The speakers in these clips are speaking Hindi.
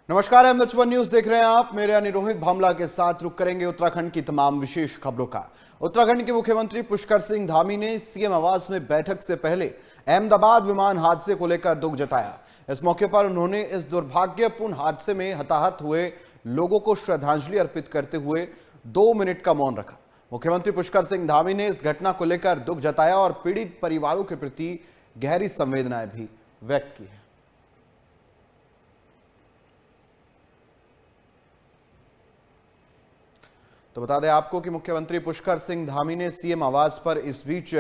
नमस्कार, एमएच1 न्यूज देख रहे हैं आप। मेरे यानी रोहित भामला के साथ रुक करेंगे उत्तराखंड की तमाम विशेष खबरों का। उत्तराखंड के मुख्यमंत्री पुष्कर सिंह धामी ने सीएम आवास में बैठक से पहले अहमदाबाद विमान हादसे को लेकर दुख जताया। इस मौके पर उन्होंने इस दुर्भाग्यपूर्ण हादसे में हताहत हुए लोगों को श्रद्धांजलि अर्पित करते हुए 2 मिनट का मौन रखा। मुख्यमंत्री पुष्कर सिंह धामी ने इस घटना को लेकर दुख जताया और पीड़ित परिवारों के प्रति गहरी संवेदनाएं भी व्यक्त की है। तो बता दें आपको कि मुख्यमंत्री पुष्कर सिंह धामी ने सीएम आवास पर इस बीच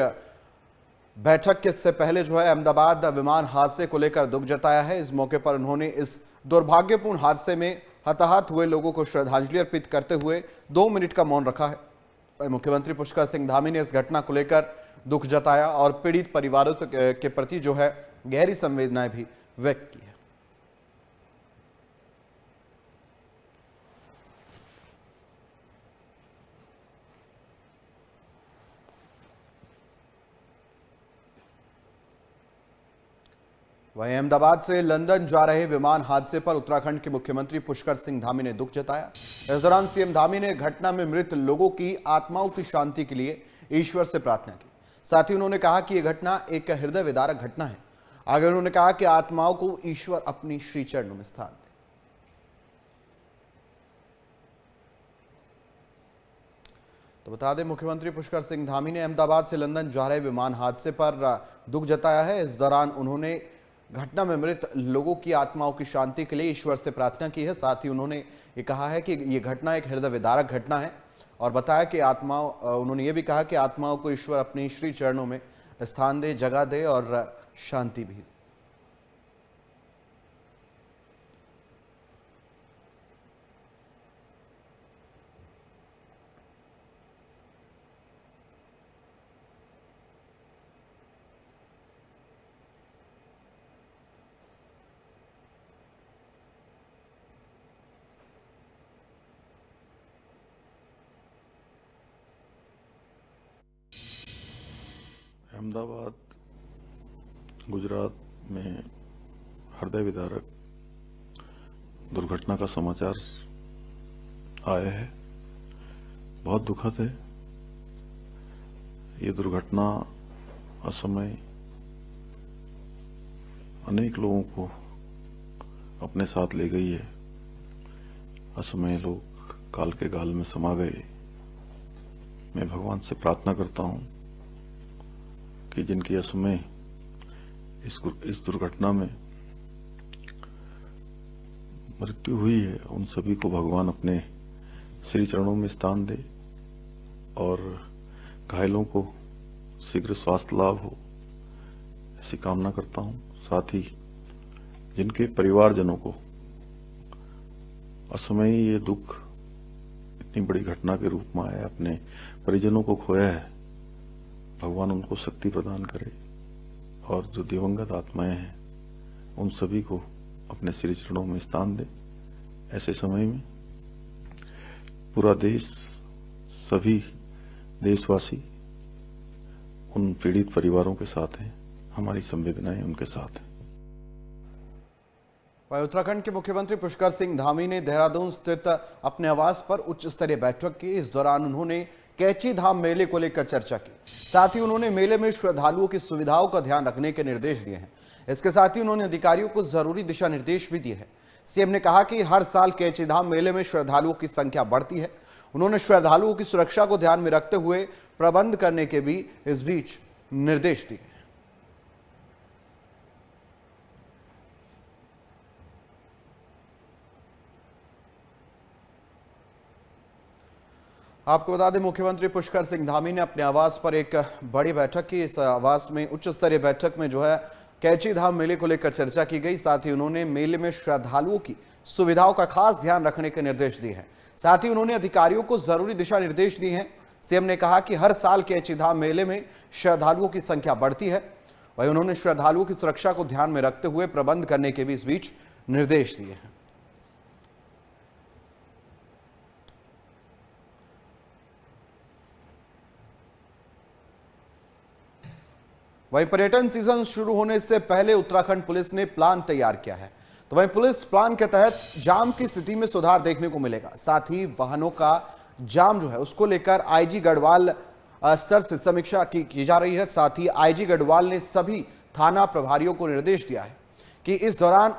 बैठक के से पहले अहमदाबाद विमान हादसे को लेकर दुख जताया है। इस मौके पर उन्होंने इस दुर्भाग्यपूर्ण हादसे में हताहत हुए लोगों को श्रद्धांजलि अर्पित करते हुए 2 मिनट का मौन रखा है। मुख्यमंत्री पुष्कर सिंह धामी ने इस घटना को लेकर दुख जताया और पीड़ित परिवारों के प्रति गहरी संवेदनाएं भी व्यक्त की है। वहीं अहमदाबाद से लंदन जा रहे विमान हादसे पर उत्तराखंड के मुख्यमंत्री पुष्कर सिंह धामी ने दुख जताया। इस दौरान सीएम धामी ने घटना में मृत लोगों की आत्माओं की शांति के लिए ईश्वर से प्रार्थना की। साथ ही उन्होंने कहा कि यह घटना एक हृदय विदारक घटना है। आगे उन्होंने कहा कि आत्माओं को ईश्वर अपनी श्री चरणों में स्थान दे। तो बता दें मुख्यमंत्री पुष्कर सिंह धामी ने अहमदाबाद से लंदन जा रहे विमान हादसे पर दुख जताया है। इस दौरान उन्होंने घटना में मृत लोगों की आत्माओं की शांति के लिए ईश्वर से प्रार्थना की है। साथ ही उन्होंने ये कहा है कि ये घटना एक हृदय विदारक घटना है और बताया कि उन्होंने ये भी कहा कि आत्माओं को ईश्वर अपनी श्री चरणों में स्थान दे, जगह दे और शांति भी। अहमदाबाद गुजरात में हृदय विदारक दुर्घटना का समाचार आया है। बहुत दुखद है। ये दुर्घटना असमय अनेक लोगों को अपने साथ ले गई है। असमय लोग काल के गाल में समा गए। मैं भगवान से प्रार्थना करता हूं कि जिनकी असमय इस दुर्घटना में मृत्यु हुई है, उन सभी को भगवान अपने श्री चरणों में स्थान दे और घायलों को शीघ्र स्वास्थ्य लाभ हो, ऐसी कामना करता हूं। साथ ही जिनके परिवारजनों को असमय ये दुख इतनी बड़ी घटना के रूप में आया, अपने परिजनों को खोया है, भगवान उनको शक्ति प्रदान करे और जो दिवंगत आत्माएं हैं उन सभी को अपने श्री चरणों में स्थान दे। ऐसे समय में पूरा देश, सभी देशवासी उन पीड़ित परिवारों के साथ हैं। हमारी संवेदनाएं उनके साथ हैं। उत्तराखंड के मुख्यमंत्री पुष्कर सिंह धामी ने देहरादून स्थित अपने आवास पर उच्च स्तरीय बैठक की। इस दौरान उन्होंने कैची धाम मेले को लेकर चर्चा की। साथ ही उन्होंने मेले में श्रद्धालुओं की सुविधाओं का ध्यान रखने के निर्देश दिए हैं। इसके साथ ही उन्होंने अधिकारियों को जरूरी दिशा निर्देश भी दिए हैं। सीएम ने कहा कि हर साल कैची धाम मेले में श्रद्धालुओं की संख्या बढ़ती है। उन्होंने श्रद्धालुओं की सुरक्षा को ध्यान में रखते हुए प्रबंध करने के भी इस बीच निर्देश दिए। आपको बता दें मुख्यमंत्री पुष्कर सिंह धामी ने अपने आवास पर एक बड़ी बैठक की। इस आवास में उच्च स्तरीय बैठक में कैची धाम मेले को लेकर चर्चा की गई। साथ ही उन्होंने मेले में श्रद्धालुओं की सुविधाओं का खास ध्यान रखने के निर्देश दिए हैं। साथ ही उन्होंने अधिकारियों को जरूरी दिशा निर्देश दिए हैं। सीएम ने कहा कि हर साल कैची धाम मेले में श्रद्धालुओं की संख्या बढ़ती है। वहीं उन्होंने श्रद्धालुओं की सुरक्षा को ध्यान में रखते हुए प्रबंध करने के भी इस बीच निर्देश दिए हैं। वहीं पर्यटन सीजन शुरू होने से पहले उत्तराखंड पुलिस ने प्लान तैयार किया है। तो वहीं पुलिस प्लान के तहत जाम की स्थिति में सुधार देखने को मिलेगा। साथ ही वाहनों का जाम जो है उसको लेकर आईजी गढ़वाल स्तर से समीक्षा की जा रही है। साथ ही आईजी गढ़वाल ने सभी थाना प्रभारियों को निर्देश दिया है कि इस दौरान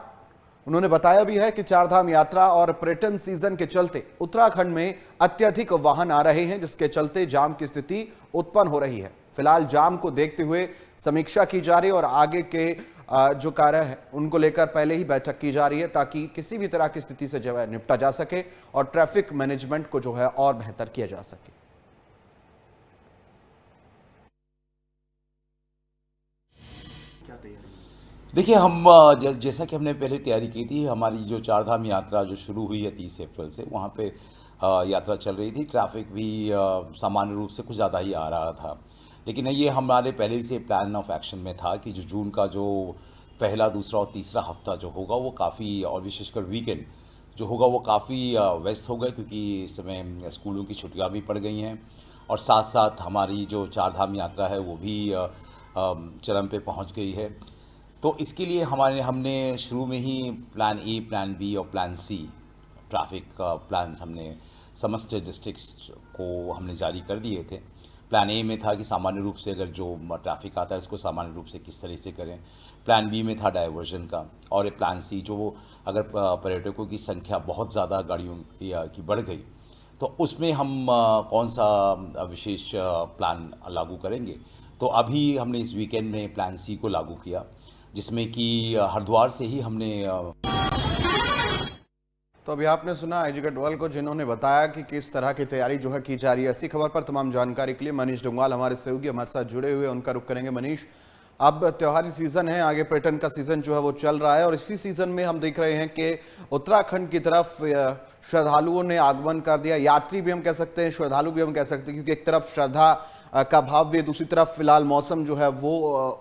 उन्होंने बताया भी है कि चारधाम यात्रा और पर्यटन सीजन के चलते उत्तराखंड में अत्यधिक वाहन आ रहे हैं, जिसके चलते जाम की स्थिति उत्पन्न हो रही है। फिलहाल जाम को देखते हुए समीक्षा की जा रही है और आगे के जो कार्य है उनको लेकर पहले ही बैठक की जा रही है, ताकि किसी भी तरह की स्थिति से जो है निपटा जा सके और ट्रैफिक मैनेजमेंट को जो है और बेहतर किया जा सके। देखिए, हम जैसा कि हमने पहले तैयारी की थी, हमारी जो चारधाम यात्रा जो शुरू हुई है 30 अप्रैल से, वहाँ पे यात्रा चल रही थी। ट्रैफिक भी सामान्य रूप से कुछ ज़्यादा ही आ रहा था, लेकिन ये हमारे पहले से प्लान ऑफ एक्शन में था कि जो जून का जो पहला, दूसरा और तीसरा हफ्ता जो होगा वो काफ़ी, और विशेषकर वीकेंड जो होगा वो काफ़ी व्यस्त होगा, क्योंकि इस समय स्कूलों की छुट्टियाँ भी पड़ गई हैं और साथ साथ हमारी जो चारधाम यात्रा है वो भी चरम पे पहुँच गई है। तो इसके लिए हमने शुरू में ही प्लान ए, प्लान बी और प्लान सी ट्रैफिक प्लान हमने समस्त डिस्ट्रिक्ट्स को हमने जारी कर दिए थे। प्लान ए में था कि सामान्य रूप से अगर जो ट्रैफिक आता है उसको सामान्य रूप से किस तरह से करें। प्लान बी में था डाइवर्जन का, और प्लान सी जो अगर पर्यटकों की संख्या बहुत ज़्यादा गाड़ियों की बढ़ गई तो उसमें हम कौन सा विशेष प्लान लागू करेंगे। तो अभी हमने इस वीकेंड में प्लान सी को लागू किया, जिसमें कि हरिद्वार से ही हमने तो अभी आपने सुना आईजी गढ़वाल को, जिन्होंने बताया कि किस तरह की तैयारी जो है की जा रही है। ऐसी खबर पर तमाम जानकारी के लिए मनीष डोंगवाल हमारे सहयोगी हमारे साथ जुड़े हुए, उनका रुख करेंगे। मनीष, अब त्योहारी सीजन है, आगे पर्यटन का सीजन जो है वो चल रहा है और इसी सीजन में हम देख रहे हैं कि उत्तराखंड की तरफ श्रद्धालुओं ने आगमन कर दिया। यात्री भी हम कह सकते हैं, श्रद्धालु भी हम कह सकते हैं, क्योंकि एक तरफ श्रद्धा का भाव भी, दूसरी तरफ फिलहाल मौसम जो है वो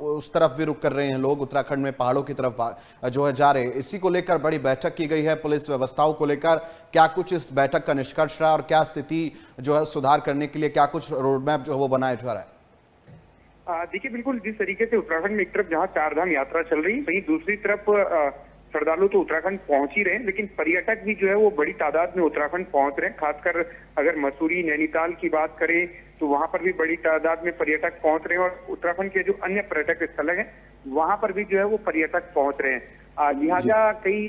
उस तरफ भी रुख कर रहे हैं लोग, उत्तराखंड में पहाड़ों की तरफ जो है जा रहे हैं। इसी को लेकर बड़ी बैठक की गई है पुलिस व्यवस्थाओं को लेकर। क्या कुछ इस बैठक का निष्कर्ष रहा और क्या स्थिति जो है सुधार करने के लिए क्या कुछ रोडमैप जो है वो बनाया जा रहा है? देखिए, बिल्कुल जिस तरीके से उत्तराखंड में एक तरफ जहां चारधाम यात्रा चल रही है, वहीं दूसरी तरफ श्रद्धालु तो उत्तराखंड पहुंच ही रहे हैं, लेकिन पर्यटक भी जो है वो बड़ी तादाद में उत्तराखंड पहुंच रहे हैं। खासकर अगर मसूरी, नैनीताल की बात करें तो वहां पर भी बड़ी तादाद में पर्यटक पहुंच रहे हैं और उत्तराखंड के जो अन्य पर्यटक स्थल हैं वहां पर भी जो है वो पर्यटक पहुंच रहे हैं। लिहाजा कई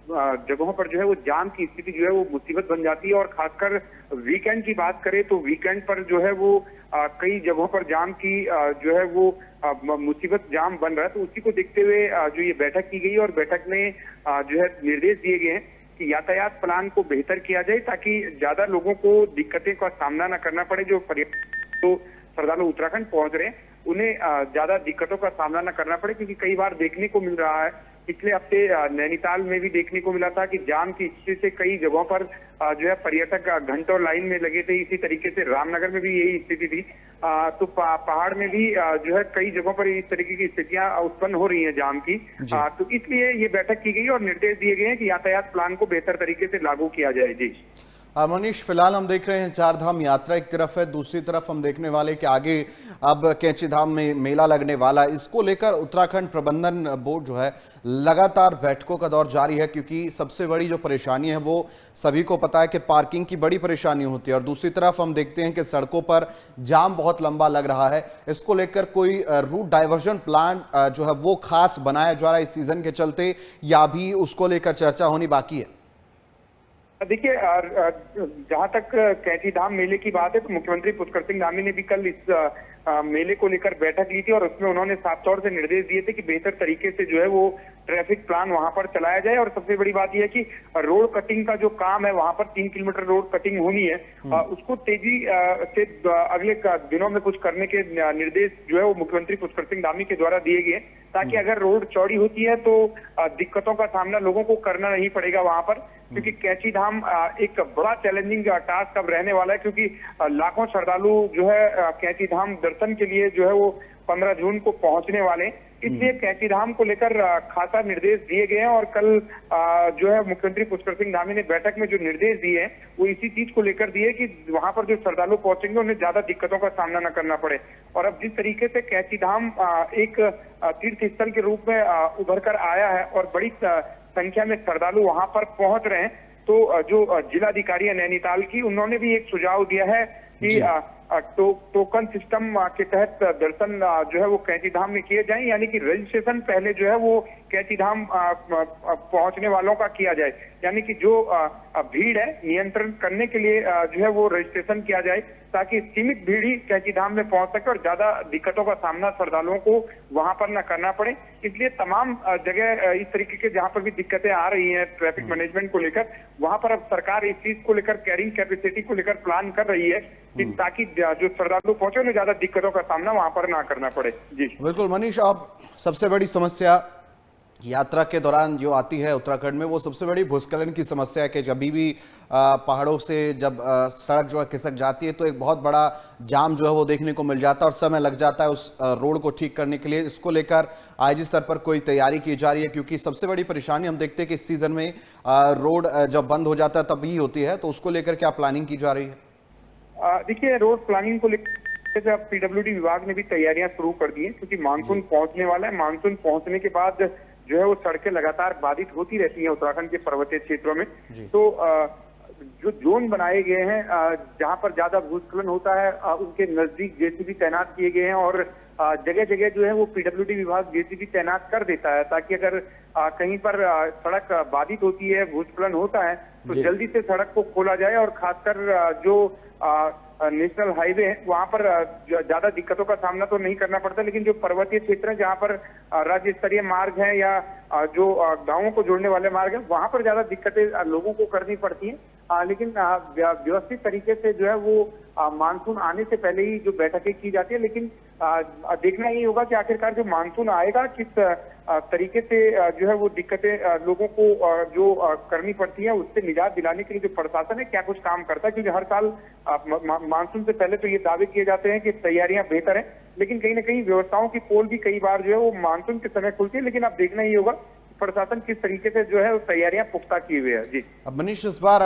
जगहों पर जो है वो जाम की स्थिति जो है वो मुसीबत बन जाती है, और खासकर वीकेंड की बात करें तो वीकेंड पर जो है वो कई जगहों पर जाम की जो है वो मुसीबत जाम बन रहा है। तो उसी को देखते हुए जो ये बैठक की गई और बैठक में जो है निर्देश दिए गए हैं कि यातायात प्लान को बेहतर किया जाए, ताकि ज्यादा लोगों को दिक्कतें का सामना न करना पड़े। जो पर्यटक तो श्रद्धालु उत्तराखंड पहुंच रहे हैं उन्हें ज्यादा दिक्कतोों का सामना न करना पड़े, क्योंकि कई बार देखने को मिल रहा है, पिछले हफ्ते नैनीताल में भी देखने को मिला था कि जाम की स्थिति से कई जगहों पर जो है पर्यटक घंटों लाइन में लगे थे। इसी तरीके से रामनगर में भी यही स्थिति थी। तो पहाड़ में भी जो है कई जगहों पर इस तरीके की स्थितियां उत्पन्न हो रही हैं जाम की। तो इसलिए ये बैठक की गई और निर्देश दिए गए हैं कि यातायात प्लान को बेहतर तरीके से लागू किया जाए। जी मनीष, फिलहाल हम देख रहे हैं चारधाम यात्रा एक तरफ है, दूसरी तरफ हम देखने वाले कि आगे अब कैंची धाम में मेला लगने वाला है। इसको लेकर उत्तराखंड प्रबंधन बोर्ड जो है लगातार बैठकों का दौर जारी है, क्योंकि सबसे बड़ी जो परेशानी है वो सभी को पता है कि पार्किंग की बड़ी परेशानी होती है, और दूसरी तरफ हम देखते हैं कि सड़कों पर जाम बहुत लंबा लग रहा है। इसको लेकर कोई रूट डाइवर्जन प्लान जो है वो खास बनाया जा रहा है इस सीजन के चलते, या भी उसको लेकर चर्चा होनी बाकी है? देखिए, जहां तक कैंची धाम मेले की बात है तो मुख्यमंत्री पुष्कर सिंह धामी ने भी कल इस मेले को लेकर बैठक ली थी और उसमें उन्होंने साफ तौर से निर्देश दिए थे कि बेहतर तरीके से जो है वो ट्रैफिक प्लान वहां पर चलाया जाए। और सबसे बड़ी बात यह है कि रोड कटिंग का जो काम है वहां पर 3 किलोमीटर रोड कटिंग होनी है, उसको तेजी से अगले दिनों में कुछ करने के निर्देश जो है वो मुख्यमंत्री पुष्कर सिंह धामी के द्वारा दिए गए, ताकि अगर रोड चौड़ी होती है तो दिक्कतों का सामना लोगों को करना नहीं पड़ेगा वहां पर। क्योंकि कैंची धाम एक बड़ा चैलेंजिंग टास्क अब रहने वाला है, क्योंकि लाखों श्रद्धालु जो है कैंची धाम दर्शन के लिए जो है वो 15 जून को पहुंचने वाले। इसलिए कैंचीधाम को लेकर खासा निर्देश दिए गए हैं और कल जो है मुख्यमंत्री पुष्कर सिंह धामी ने बैठक में जो निर्देश दिए हैं वो इसी चीज को लेकर दिए कि वहां पर जो श्रद्धालु पहुंचेंगे उन्हें ज्यादा दिक्कतों का सामना न करना पड़े। और अब जिस तरीके से कैंचीधाम एक तीर्थ स्थल के रूप में उभर कर आया है और बड़ी संख्या में श्रद्धालु वहां पर पहुंच रहे हैं, तो जो जिलाधिकारी है नैनीताल की, उन्होंने भी एक सुझाव दिया है कि टोकन सिस्टम के तहत दर्शन जो है वो कैंचीधाम में किए जाएं, यानी कि रजिस्ट्रेशन पहले जो है वो कैंचीधाम पहुंचने वालों का किया जाए, यानी कि जो भीड़ है नियंत्रण करने के लिए जो है वो रजिस्ट्रेशन किया जाए ताकि सीमित भीड़ ही कैंचीधाम में पहुंच सके और ज्यादा दिक्कतों का सामना श्रद्धालुओं को वहां पर न करना पड़े। इसलिए तमाम जगह इस तरीके के जहां पर भी दिक्कतें आ रही हैं ट्रैफिक मैनेजमेंट को लेकर, वहां पर अब सरकार इस चीज को लेकर कैरिंग कैपेसिटी को लेकर प्लान कर रही है कि ताकि जो श्रद्धालु पहुंचे उन्हें ज्यादा दिक्कतों का सामना वहां पर ना करना पड़े। जी बिल्कुल मनीष, अब सबसे बड़ी समस्या यात्रा के दौरान जो आती है उत्तराखंड में, वो सबसे बड़ी भूस्खलन की समस्या है कि कभी भी पहाड़ों से जब सड़क जो है खिसक जाती है तो एक बहुत बड़ा जाम जो है वो देखने को मिल जाता है और समय लग जाता है उस रोड को ठीक करने के लिए। इसको लेकर आईजी स्तर पर कोई तैयारी की जा रही है? क्योंकि सबसे बड़ी परेशानी हम देखते हैं कि इस सीजन में रोड जब बंद हो जाता है तभी होती है, तो उसको लेकर क्या प्लानिंग की जा रही है? देखिए, रोड प्लानिंग को लेकर पीडब्ल्यूडी विभाग ने भी तैयारियां शुरू कर दी है, क्योंकि मानसून पहुंचने वाला है। मानसून पहुंचने के बाद जो है वो सड़कें लगातार बाधित होती रहती हैं उत्तराखंड के पर्वतीय क्षेत्रों में। तो जो जोन बनाए गए हैं जहां पर ज्यादा भूस्खलन होता है उनके नजदीक जेसीबी तैनात किए गए हैं और जगह जगह जो है वो पीडब्ल्यूडी विभाग जेसीबी तैनात कर देता है ताकि अगर कहीं पर सड़क बाधित होती है, भूस्खलन होता है, तो जल्दी से सड़क को खोला जाए और खासकर जो नेशनल हाईवे है वहां पर ज्यादा दिक्कतों का सामना तो नहीं करना पड़ता, लेकिन जो पर्वतीय क्षेत्र है जहां पर राज्य स्तरीय मार्ग है या जो गांवों को जोड़ने वाले मार्ग है वहां पर ज्यादा दिक्कतें लोगों को करनी पड़ती हैं। लेकिन व्यवस्थित तरीके से जो है वो मानसून आने से पहले ही जो बैठकें की जाती है, लेकिन देखना यही होगा कि आखिरकार जो मानसून आएगा किस तरीके से जो है वो दिक्कतें लोगों को जो करनी पड़ती है उससे निजात दिलाने के लिए जो प्रशासन है क्या कुछ काम करता है। क्योंकि हर साल मानसून से पहले तो ये दावे किए जाते हैं कि तैयारियां बेहतर हैं, लेकिन कहीं ना कहीं व्यवस्थाओं की पोल भी कई बार जो है वो मानसून के समय खुलती है। लेकिन अब देखना ही होगा प्रशासन किस तरीके से जो है तैयारियां पुख्ता किए हुए हैं। जी मनीष, इस बार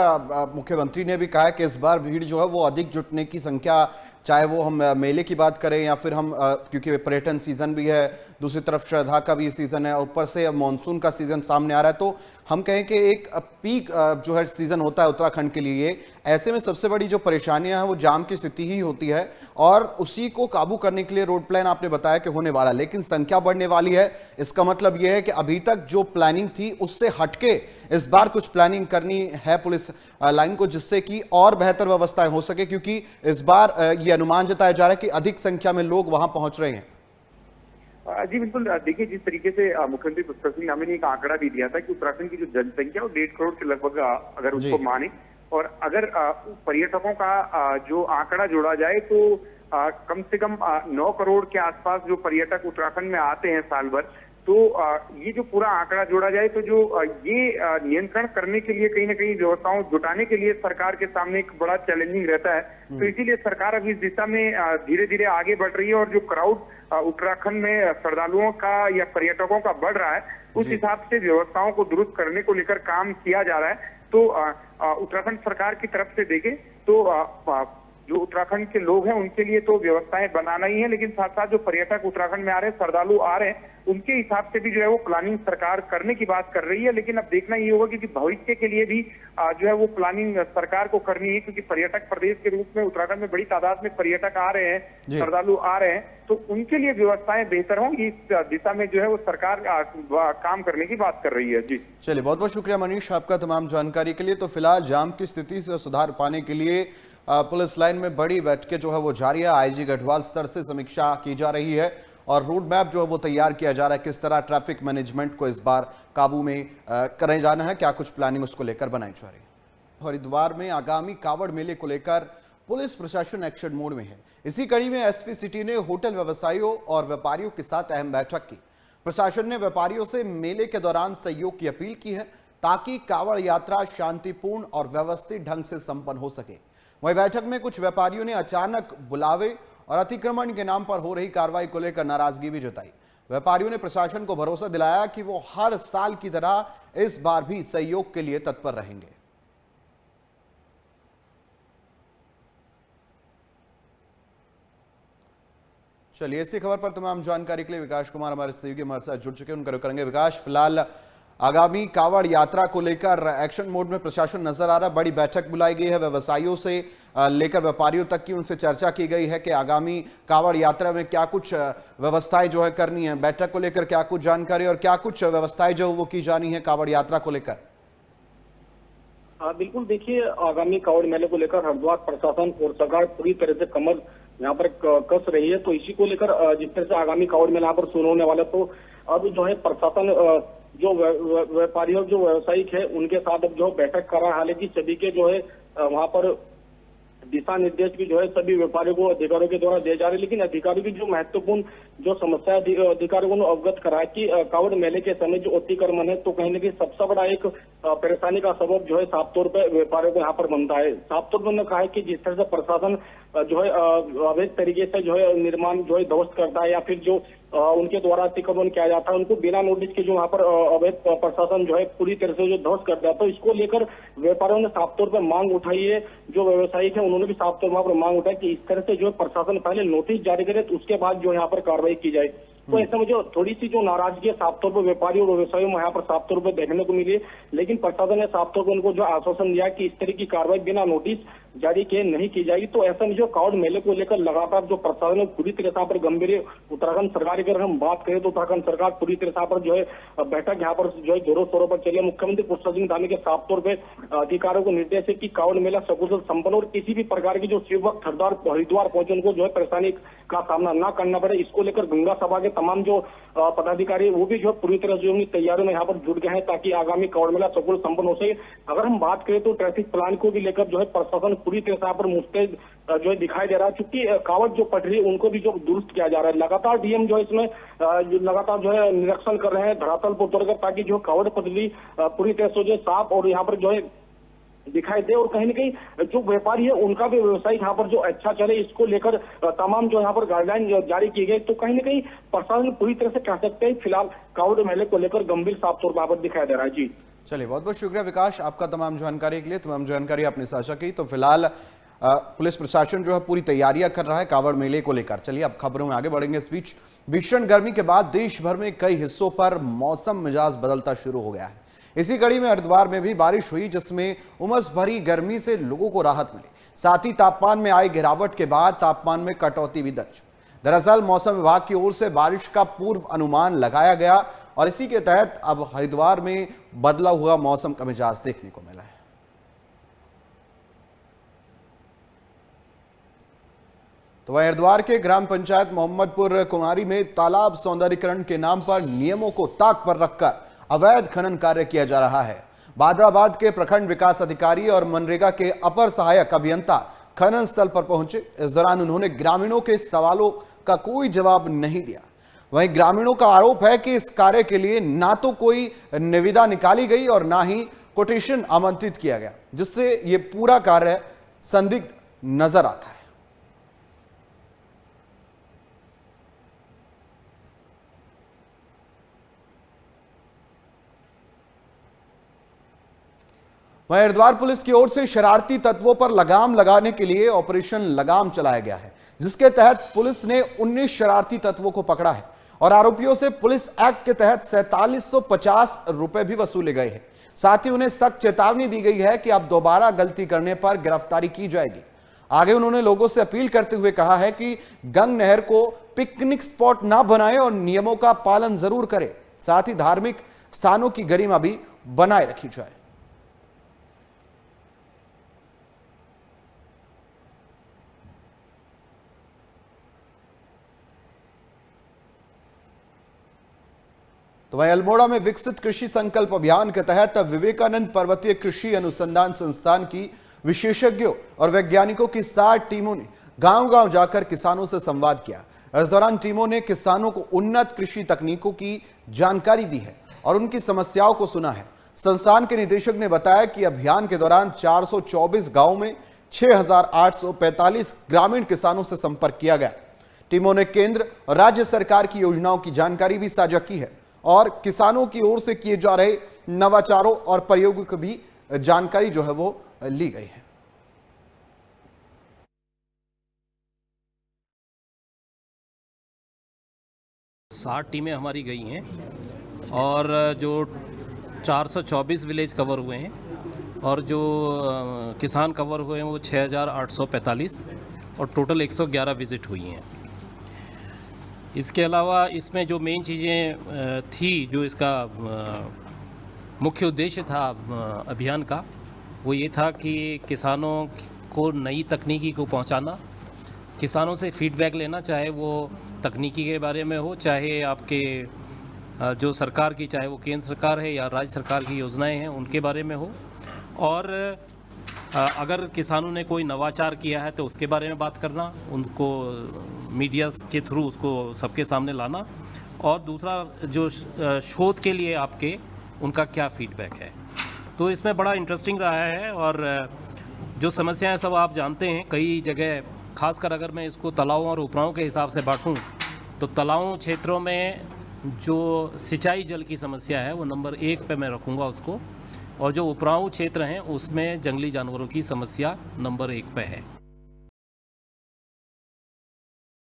मुख्यमंत्री ने भी कहा है कि इस बार भीड़ जो है वो अधिक जुटने की संख्या, चाहे वो हम मेले की बात करें या फिर हम क्योंकि पर्यटन सीजन भी है, दूसरी तरफ श्रद्धा का भी सीजन है, ऊपर से मानसून का सीजन सामने आ रहा है, तो हम कहें कि एक पीक जो है सीजन होता है उत्तराखंड के लिए। ऐसे में सबसे बड़ी जो परेशानियां हैं वो जाम की स्थिति ही होती है और उसी को काबू करने के लिए रोड प्लान आपने बताया कि होने वाला है, लेकिन संख्या बढ़ने वाली है। इसका मतलब यह है कि अभी तक जो प्लानिंग थी उससे हटके इस बार कुछ प्लानिंग करनी है पुलिस लाइन को, जिससे कि और बेहतर व्यवस्थाएं हो सके, क्योंकि इस बार ये अनुमान जताया जा रहा है कि अधिक संख्या में लोग वहां पहुंच रहे हैं। जी बिल्कुल, देखिए जिस तरीके से मुख्यमंत्री पुष्कर सिंह धामी ने एक आंकड़ा भी दिया था कि उत्तराखंड की जो जनसंख्या वो 1.5 करोड़ के लगभग अगर उसको माने और अगर पर्यटकों का जो आंकड़ा जोड़ा जाए तो कम से कम 9 करोड़ के आसपास जो पर्यटक उत्तराखंड में आते हैं साल भर। तो ये जो पूरा आंकड़ा जोड़ा जाए तो जो ये नियंत्रण करने के लिए कहीं ना कहीं व्यवस्थाओं जुटाने के लिए सरकार के सामने एक बड़ा चैलेंजिंग रहता है। तो इसीलिए सरकार अब इस दिशा में धीरे धीरे आगे बढ़ रही है और जो क्राउड उत्तराखंड में श्रद्धालुओं का या पर्यटकों का बढ़ रहा है उस हिसाब से व्यवस्थाओं को दुरुस्त करने को लेकर काम किया जा रहा है। तो उत्तराखंड सरकार की तरफ से देखें तो जो उत्तराखंड के लोग हैं उनके लिए तो व्यवस्थाएं बनाना ही है, लेकिन साथ साथ जो पर्यटक उत्तराखंड में आ रहे हैं, श्रद्धालु आ रहे हैं, उनके हिसाब से भी जो है वो प्लानिंग सरकार करने की बात कर रही है। लेकिन अब देखना ये होगा क्योंकि भविष्य के लिए भी जो है वो प्लानिंग सरकार को करनी है, क्योंकि पर्यटक प्रदेश के रूप में उत्तराखंड में बड़ी तादाद में पर्यटक आ रहे हैं, श्रद्धालु आ रहे हैं, तो उनके लिए व्यवस्थाएं बेहतर हों, इस दिशा में जो है वो सरकार काम करने की बात कर रही है। जी चलिए, बहुत बहुत शुक्रिया मनीष आपका तमाम जानकारी के लिए। तो फिलहाल जाम की स्थिति से सुधार पाने के लिए पुलिस लाइन में बड़ी बैठकें जो है वो जारी है। आईजी गढ़वाल स्तर से समीक्षा की जा रही है और रोड मैप जो है वो तैयार किया जा रहा है, किस तरह ट्रैफिक मैनेजमेंट को इस बार काबू में करें जाना है, क्या कुछ प्लानिंग उसको लेकर बनाई जा रही है। हरिद्वार में आगामी कावड़ मेले को लेकर पुलिस प्रशासन एक्शन मोड में है। इसी कड़ी में एसपी सिटी ने होटल व्यवसायियों और व्यापारियों के साथ अहम बैठक की। प्रशासन ने व्यापारियों से मेले के दौरान सहयोग की अपील की है ताकि कावड़ यात्रा शांतिपूर्ण और व्यवस्थित ढंग से संपन्न हो सके। वहीं बैठक में कुछ व्यापारियों ने अचानक बुलावे और अतिक्रमण के नाम पर हो रही कार्रवाई को लेकर नाराजगी भी जताई। व्यापारियों ने प्रशासन को भरोसा दिलाया कि वो हर साल की तरह इस बार भी सहयोग के लिए तत्पर रहेंगे। चलिए, इसी खबर पर तमाम जानकारी के लिए विकास कुमार हमारे सहयोगी हमारे साथ जुड़ चुके हैं, उनका रुख करेंगे। विकास, फिलहाल आगामी कावड़ यात्रा को लेकर एक्शन मोड में प्रशासन नजर आ रहा है। बड़ी बैठक बुलाई गई है, व्यवसायियों से लेकर व्यापारियों तक की उनसे चर्चा की गई है कि आगामी कावड़ यात्रा में क्या कुछ व्यवस्थाएं जो है करनी है। बैठक को लेकर क्या कुछ जानकारी और क्या कुछ व्यवस्थाएं जो वो की जानी है कावड़ यात्रा को लेकर? बिल्कुल, देखिए, आगामी कावड़ मेले को लेकर हरिद्वार प्रशासन और सरकार पूरी तरह से कमर यहाँ पर कस रही है। तो इसी को लेकर जिस तरह से आगामी कावड़ मेला यहाँ पर शुरू होने वाला, तो अब जो है प्रशासन जो व्यापारी और जो व्यावसायिक है उनके साथ अब जो बैठक कर रहा है। हालांकि सभी के जो है वहाँ पर दिशा निर्देश भी जो है सभी व्यापारियों को अधिकारियों के द्वारा दिए जा रहे हैं, लेकिन अधिकारियों की जो महत्वपूर्ण जो समस्या अधिकारियों को अवगत कराया कि कावड़ मेले के समय जो अतिक्रमण है, तो कहीं ना कहीं सबसे बड़ा एक परेशानी का सबब जो है साफ तौर पर व्यापारियों को यहाँ पर बनता है। साफ तौर पर उन्होंने कहा है कि जिस तरह से प्रशासन जो है अवैध तरीके से जो है निर्माण जो है ध्वस्त करता है या फिर जो उनके द्वारा अतिक्रमण किया जाता है, उनको बिना नोटिस के जो यहाँ पर अवैध प्रशासन जो है पूरी तरह से जो ध्वस्त करता है। तो इसको लेकर व्यापारियों ने साफ तौर पर मांग उठाई है। जो व्यवसायिक है उन्होंने भी साफ तौर पर मांग उठाई कि इस तरह से जो प्रशासन पहले नोटिस जारी करे, तो उसके बाद जो यहाँ पर कार्रवाई की जाए। तो ऐसे में जो थोड़ी सी जो नाराजगी है साफ तौर पर व्यापारी और व्यवसायियों में यहाँ पर साफ तौर पर देखने को मिली, लेकिन प्रशासन ने साफ तौर पर उनको जो आश्वासन दिया कि इस तरह की कार्रवाई बिना नोटिस जारी किए नहीं की जाएगी। तो ऐसा में जो कावड़ मेले को लेकर लगातार जो प्रशासन है पूरी तरह से पर गंभीर है। उत्तराखंड सरकार की अगर हम बात करें तो उत्तराखंड सरकार पूरी तरह से पर जो है बैठक यहाँ पर जो है जोरों शोरों पर चली है। मुख्यमंत्री पुष्कर सिंह धामी के साफ तौर पर अधिकारियों को निर्देश है कि कावड़ मेला सकुशल संपन्न और किसी भी प्रकार की जो शिव भक्त हरिद्वार पहुंचे उनको जो है परेशानी का सामना न करना पड़े। इसको लेकर गंगा सभा के तमाम जो पदाधिकारी वो भी जो है पूरी तरह से अपनी तैयारियों में यहाँ पर जुट गए हैं ताकि आगामी कावड़ मेला सकुशल संपन्न हो सके। अगर हम बात करें तो ट्रैफिक प्लान को भी लेकर जो है प्रशासन पूरी तरह से यहाँ पर मुस्तैद जो है दिखाई दे रहा है, क्योंकि कावड़ जो पटरी उनको भी जो दुरुस्त किया जा रहा है। लगातार डीएम जो है इसमें लगातार जो है निरीक्षण कर रहे हैं धरातल पर उतरकर, ताकि जो कावड़ पटरी पूरी तरह से जो साफ और यहाँ पर जो है दिखाई दे और कहीं ना कहीं जो व्यापारी है उनका भी व्यवसाय यहाँ पर जो अच्छा चले, इसको लेकर तमाम जो यहाँ पर गाइडलाइन जारी की गई। तो कहीं ना कहीं प्रशासन पूरी तरह से कह सकते हैं फिलहाल कावड़ मेले को लेकर गंभीर साफ तौर पर दिखाई दे रहा है। जी चलिए, बहुत बहुत शुक्रिया विकास आपका तमाम जानकारी के लिए। तमाम जानकारी आपने साझा की। तो फिलहाल पुलिस प्रशासन जो है पूरी तैयारियां कर रहा है कावड़ मेले को लेकर। चलिए अब खबरों में आगे बढ़ेंगे। इस बीच भीषण गर्मी के बाद देश भर में कई हिस्सों पर मौसम मिजाज बदलता शुरू हो गया है। इसी कड़ी में हरिद्वार में भी बारिश हुई, जिसमें उमस भरी गर्मी से लोगों को राहत मिली। साथ ही तापमान में आई गिरावट के बाद तापमान में कटौती भी दर्ज। दरअसल मौसम विभाग की ओर से बारिश का पूर्व अनुमान लगाया गया और इसी के तहत अब हरिद्वार में बदला हुआ मौसम का मिजाज देखने को मिला है। तो वह हरिद्वार के ग्राम पंचायत मोहम्मदपुर कुमारी में तालाब सौंदर्यीकरण के नाम पर नियमों को ताक पर रखकर अवैध खनन कार्य किया जा रहा है। बादराबाद के प्रखंड विकास अधिकारी और मनरेगा के अपर सहायक अभियंता खनन स्थल पर पहुंचे। इस दौरान उन्होंने ग्रामीणों के सवालों का कोई जवाब नहीं दिया। वहीं ग्रामीणों का आरोप है कि इस कार्य के लिए ना तो कोई निविदा निकाली गई और ना ही कोटेशन आमंत्रित किया गया, जिससे यह पूरा कार्य संदिग्ध नजर आता है। वहीं हरिद्वार पुलिस की ओर से शरारती तत्वों पर लगाम लगाने के लिए ऑपरेशन लगाम चलाया गया है, जिसके तहत पुलिस ने 19 शरारती तत्वों को पकड़ा है और आरोपियों से पुलिस एक्ट के तहत 4750 रुपए भी वसूले गए हैं। साथ ही उन्हें सख्त चेतावनी दी गई है कि अब दोबारा गलती करने पर गिरफ्तारी की जाएगी। आगे उन्होंने लोगों से अपील करते हुए कहा है कि गंग नहर को पिकनिक स्पॉट ना बनाएं और नियमों का पालन जरूर करें। साथ ही धार्मिक स्थानों की गरिमा भी बनाए रखी जाए। तो वहीं अल्मोड़ा में विकसित कृषि संकल्प अभियान के तहत विवेकानंद पर्वतीय कृषि अनुसंधान संस्थान की विशेषज्ञों और वैज्ञानिकों की 60 टीमों ने गांव-गांव जाकर किसानों से संवाद किया। इस दौरान टीमों ने किसानों को उन्नत कृषि तकनीकों की जानकारी दी है और उनकी समस्याओं को सुना है। संस्थान के निदेशक ने बताया कि अभियान के दौरान 424 गांवों में 6845 ग्रामीण किसानों से संपर्क किया गया। टीमों ने केंद्र और राज्य सरकार की योजनाओं की जानकारी भी साझा की है और किसानों की ओर से किए जा रहे नवाचारों और प्रयोगों की भी जानकारी जो है वो ली गई है। साठ टीमें हमारी गई हैं और जो 424 विलेज कवर हुए हैं और जो किसान कवर हुए हैं वो 6,845 और टोटल 111 विज़िट हुई हैं। इसके अलावा इसमें जो मेन चीज़ें थी, जो इसका मुख्य उद्देश्य था अभियान का, वो ये था कि किसानों को नई तकनीकी को पहुंचाना, किसानों से फीडबैक लेना, चाहे वो तकनीकी के बारे में हो, चाहे आपके जो सरकार की, चाहे वो केंद्र सरकार है या राज्य सरकार की योजनाएं हैं उनके बारे में हो, और अगर किसानों ने कोई नवाचार किया है तो उसके बारे में बात करना, उनको मीडिया के थ्रू उसको सबके सामने लाना, और दूसरा जो शोध के लिए आपके उनका क्या फीडबैक है। तो इसमें बड़ा इंटरेस्टिंग रहा है और जो समस्याएं सब आप जानते हैं, कई जगह खासकर अगर मैं इसको तालाबों और उपराओं के हिसाब से बांटूं तो तालाबों क्षेत्रों में जो सिंचाई जल की समस्या है वो नंबर 1 पे मैं रखूँगा उसको, और जो उपराऊ क्षेत्र हैं उसमें जंगली जानवरों की समस्या नंबर 1 पे है।